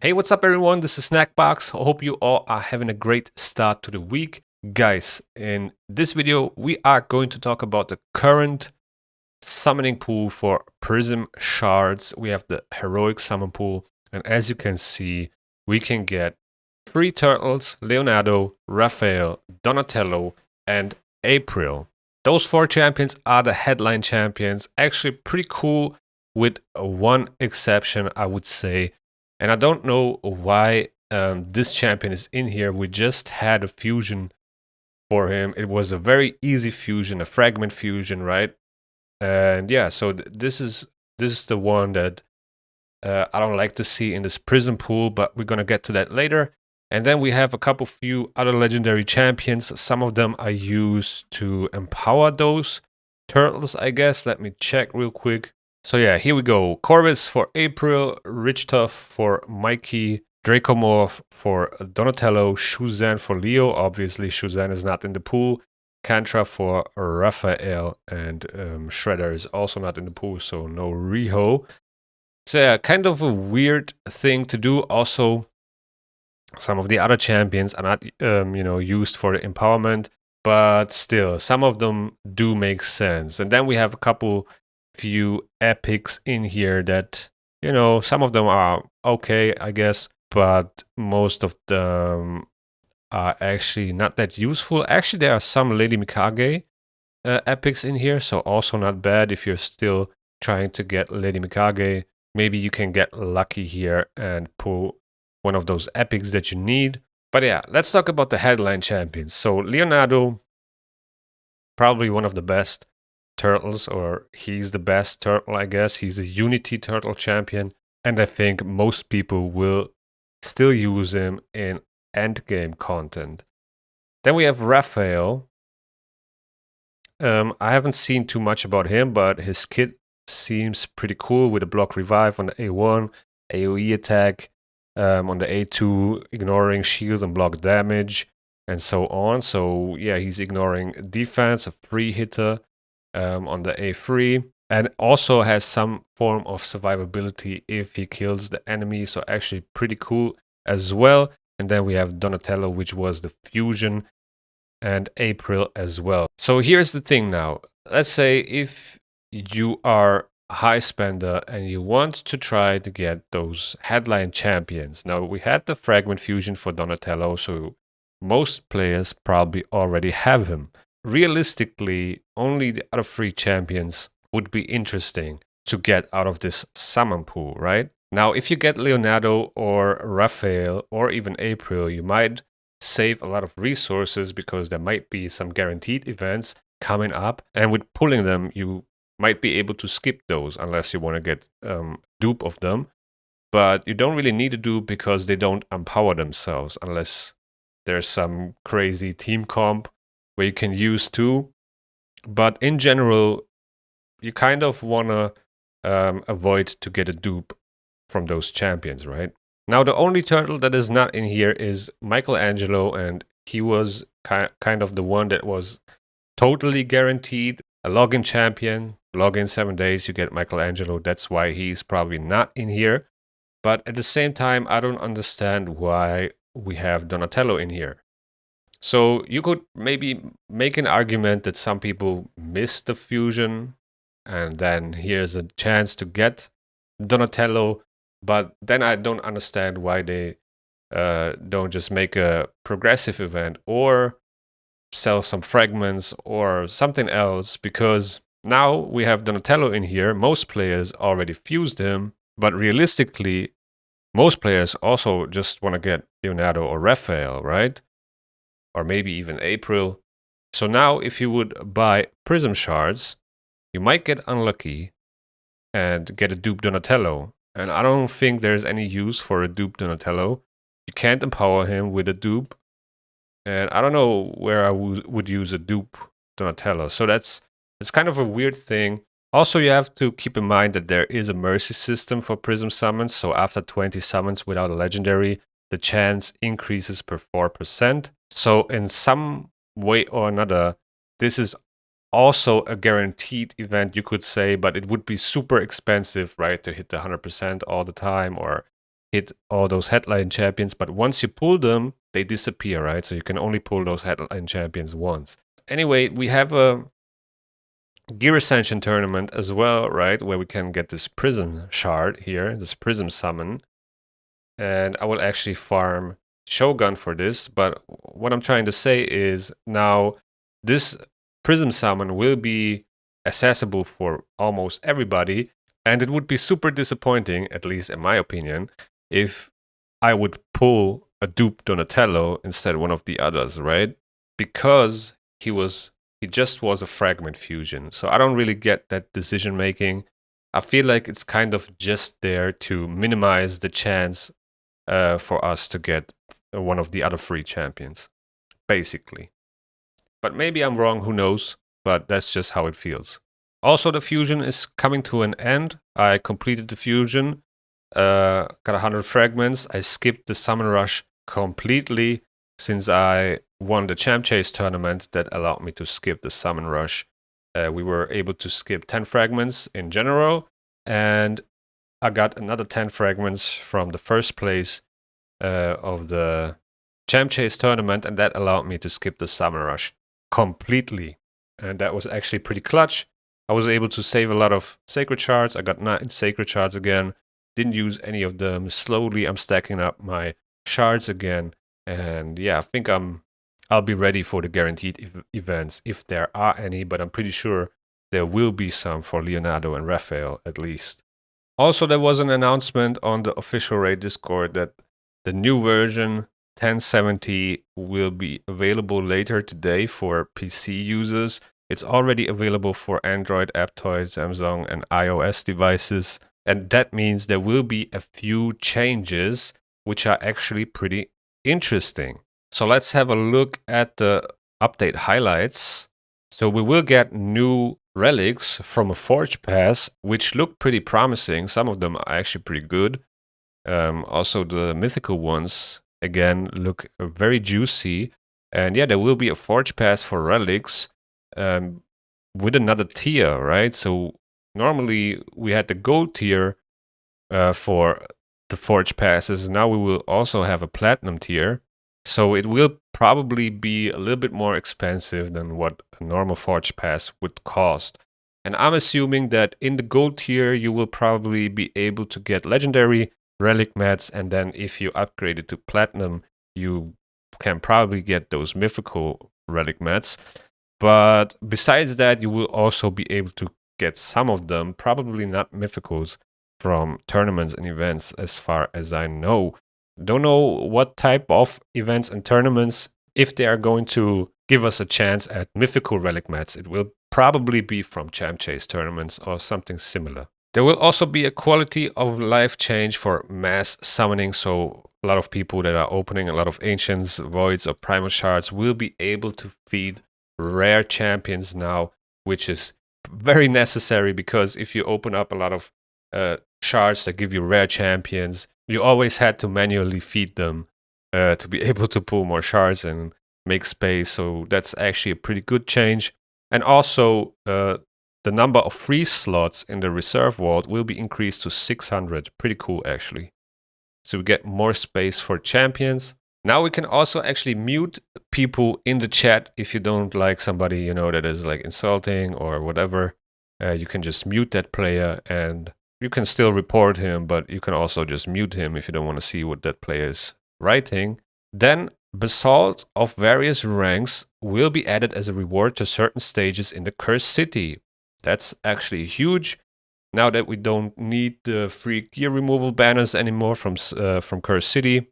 Hey, what's up, everyone? This is Snackbox. I hope you all are having a great start to the week. Guys, in this video, we are going to talk about the current summoning pool for Prism Shards. We have the heroic summon pool, and as you can see, we can get 3 turtles: Leonardo, Raphael, Donatello, and April. Those 4 champions are the headline champions. Actually, pretty cool, with one exception, I would say. And I don't know why this champion is in here. We just had a fusion for him. It was a very easy fusion, a fragment fusion, right? And yeah, so this is the one that I don't like to see in this Prism pool, but we're gonna get to that later. And then we have a few other legendary champions. Some of them are used to empower those turtles, I guess. Let me check real quick. So yeah, here we go. Corvus for April, Richthof for Mikey, Dracomorph for Donatello, Shuzan for Leo. Obviously, Shuzan is not in the pool. Kantra for Raphael, and Shredder is also not in the pool, so no Riho. So yeah, kind of a weird thing to do. Also, some of the other champions are not, used for the empowerment, but still, some of them do make sense. And then we have few epics in here that, some of them are okay, I guess, but most of them are actually not that useful. Actually, there are some Lady Mikage epics in here, so also not bad if you're still trying to get Lady Mikage. Maybe you can get lucky here and pull one of those epics that you need. But yeah, let's talk about the headline champions. So Leonardo, probably one of the best turtles, or he's the best turtle, I guess. He's a Unity turtle champion, and I think most people will still use him in endgame content. Then we have Raphael. I haven't seen too much about him, but his kit seems pretty cool with a block revive on the A1, AoE attack on the A2, ignoring shield and block damage, and so on. So yeah, he's ignoring defense, a free hitter on the A3, and also has some form of survivability if he kills the enemy. So actually pretty cool as well. And then we have Donatello, which was the fusion, and April as well. So here's the thing now. Let's say if you are a high spender and you want to try to get those headline champions. Now, we had the fragment fusion for Donatello, so most players probably already have him. Realistically, only the other 3 champions would be interesting to get out of this summon pool, right? Now, if you get Leonardo or Raphael or even April, you might save a lot of resources because there might be some guaranteed events coming up, and with pulling them, you might be able to skip those unless you want to get dupe of them. But you don't really need a dupe because they don't empower themselves unless there's some crazy team comp where you can use 2. But in general, you kind of want to avoid to get a dupe from those champions, right? Now, the only turtle that is not in here is Michelangelo, and he was kind of the one that was totally guaranteed. A login champion, login 7 days, you get Michelangelo. That's why he's probably not in here. But at the same time, I don't understand why we have Donatello in here. So you could maybe make an argument that some people missed the fusion, and then here's a chance to get Donatello. But then I don't understand why they don't just make a progressive event or sell some fragments or something else, because now we have Donatello in here. Most players already fused him, but realistically, most players also just want to get Leonardo or Raphael, right? Or maybe even April. So now if you would buy Prism Shards, you might get unlucky and get a dupe Donatello. And I don't think there's any use for a dupe Donatello. You can't empower him with a dupe. And I don't know where I would use a dupe Donatello. So that's kind of a weird thing. Also, you have to keep in mind that there is a mercy system for Prism summons. So after 20 summons without a legendary, the chance increases per 4%. So in some way or another, this is also a guaranteed event, you could say, but it would be super expensive, right, to hit the 100% all the time, or hit all those headline champions, but once you pull them, they disappear, right? So you can only pull those headline champions once. Anyway, we have a Gear Ascension tournament as well, right? Where we can get this Prism shard here, this Prism summon. And I will actually farm Shogun for this, but what I'm trying to say is now this Prism summon will be accessible for almost everybody, and it would be super disappointing, at least in my opinion, if I would pull a dupe Donatello instead of one of the others, right? Because he just was a fragment fusion. So I don't really get that decision making. I feel like it's kind of just there to minimize the chance for us to get one of the other 3 champions, basically. But maybe I'm wrong, who knows? But that's just how it feels. Also, the fusion is coming to an end. I completed the fusion, got 100 fragments. I skipped the Summon Rush completely since I won the Champ Chase tournament that allowed me to skip the Summon Rush. We were able to skip 10 fragments in general, and I got another 10 fragments from the first place of the Champ Chase tournament, and that allowed me to skip the Summon Rush completely. And that was actually pretty clutch. I was able to save a lot of Sacred Shards. I got 9 Sacred Shards again. Didn't use any of them. Slowly I'm stacking up my shards again. And yeah, I think I'll be ready for the guaranteed events if there are any, but I'm pretty sure there will be some for Leonardo and Raphael at least. Also, there was an announcement on the official Raid Discord that the new version 1070 will be available later today for PC users. It's already available for Android, Aptoide, Samsung, and iOS devices. And that means there will be a few changes which are actually pretty interesting. So let's have a look at the update highlights. So we will get new relics from a Forge Pass, which look pretty promising. Some of them are actually pretty good. Also, the mythical ones, again, look very juicy. And yeah, there will be a Forge Pass for relics with another tier, right? So normally we had the gold tier for the Forge Passes. Now we will also have a platinum tier. So it will probably be a little bit more expensive than what a normal Forge Pass would cost. And I'm assuming that in the gold tier, you will probably be able to get legendary relic mats, and then if you upgrade it to platinum, you can probably get those mythical relic mats. But besides that, you will also be able to get some of them, probably not mythicals, from tournaments and events, as far as I know. Don't know what type of events and tournaments, if they are going to give us a chance at mythical relic mats. It will probably be from Champ Chase tournaments or something similar. There will also be a quality of life change for mass summoning, so a lot of people that are opening a lot of Ancients, Voids, or Primal Shards will be able to feed rare champions now, which is very necessary, because if you open up a lot of shards that give you rare champions, you always had to manually feed them to be able to pull more shards and make space, so that's actually a pretty good change. And also, the number of free slots in the reserve vault will be increased to 600. Pretty cool, actually. So we get more space for champions. Now we can also actually mute people in the chat if you don't like somebody, you know, that is like insulting or whatever. You can just mute that player, and you can still report him, but you can also just mute him if you don't want to see what that player is writing. Then basalt of various ranks will be added as a reward to certain stages in the Cursed City. That's actually huge. Now that we don't need the free gear removal banners anymore from Cursed City,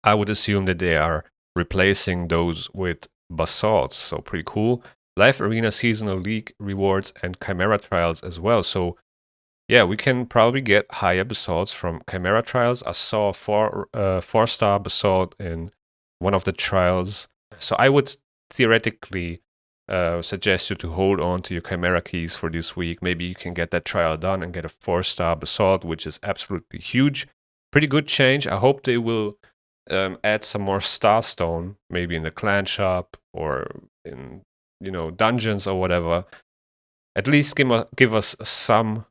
I would assume that they are replacing those with basalts. So pretty cool. Live Arena Seasonal League rewards and Chimera Trials as well. So yeah, we can probably get higher basalts from Chimera Trials. I saw 4-star basalt in one of the trials. So I would theoretically suggest you to hold on to your Chimera keys for this week. Maybe you can get that trial done and get a 4-star basalt, which is absolutely huge. Pretty good change. I hope they will add some more Starstone, maybe in the clan shop or in, you know, dungeons or whatever. At least give us some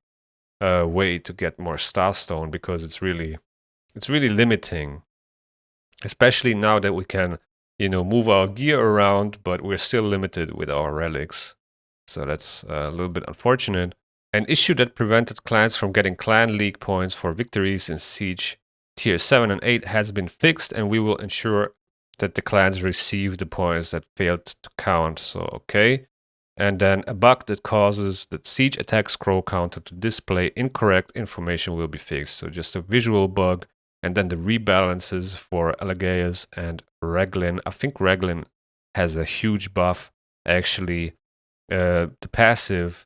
way to get more Starstone, because it's really it's really limiting, especially now that we can, move our gear around, but we're still limited with our relics. So that's a little bit unfortunate. An issue that prevented clans from getting clan league points for victories in Siege Tier 7 and 8 has been fixed, and we will ensure that the clans receive the points that failed to count. So, okay. And then a bug that causes the Siege attack scroll counter to display incorrect information will be fixed. So just a visual bug. And then the rebalances for Elegaeus and Reglin. I think Reglin has a huge buff. Actually, the passive,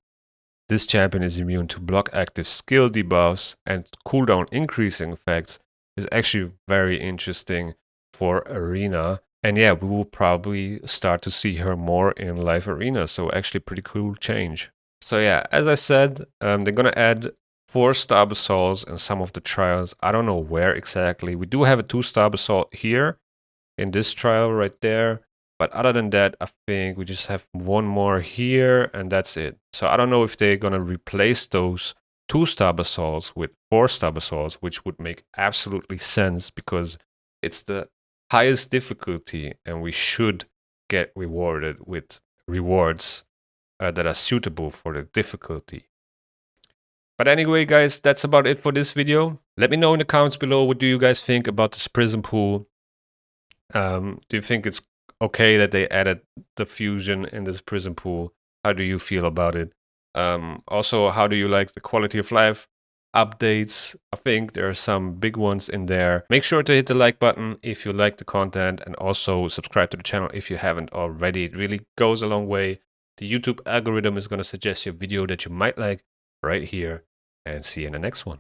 this champion is immune to block active skill debuffs and cooldown increasing effects, is actually very interesting for Arena. And yeah, we will probably start to see her more in live arena. So actually pretty cool change. So yeah, as I said, they're going to add 4 star basalts in some of the trials. I don't know where exactly. We do have a 2-star basalt here in this trial right there. But other than that, I think we just have 1 more here and that's it. So I don't know if they're going to replace those 2-star basalts with 4-star basalts, which would make absolutely sense because it's the highest difficulty and we should get rewarded with rewards that are suitable for the difficulty. But anyway, guys, that's about it for this video. Let me know in the comments below, what do you guys think about this Prism Pool? Do you think it's okay that they added the fusion in this Prism Pool? How do you feel about it? Also, how do you like the quality of life updates? I think there are some big ones in there. Make sure to hit the like button if you like the content, and also subscribe to the channel if you haven't already. It really goes a long way. The YouTube algorithm is going to suggest you a video that you might like right here, and see you in the next one.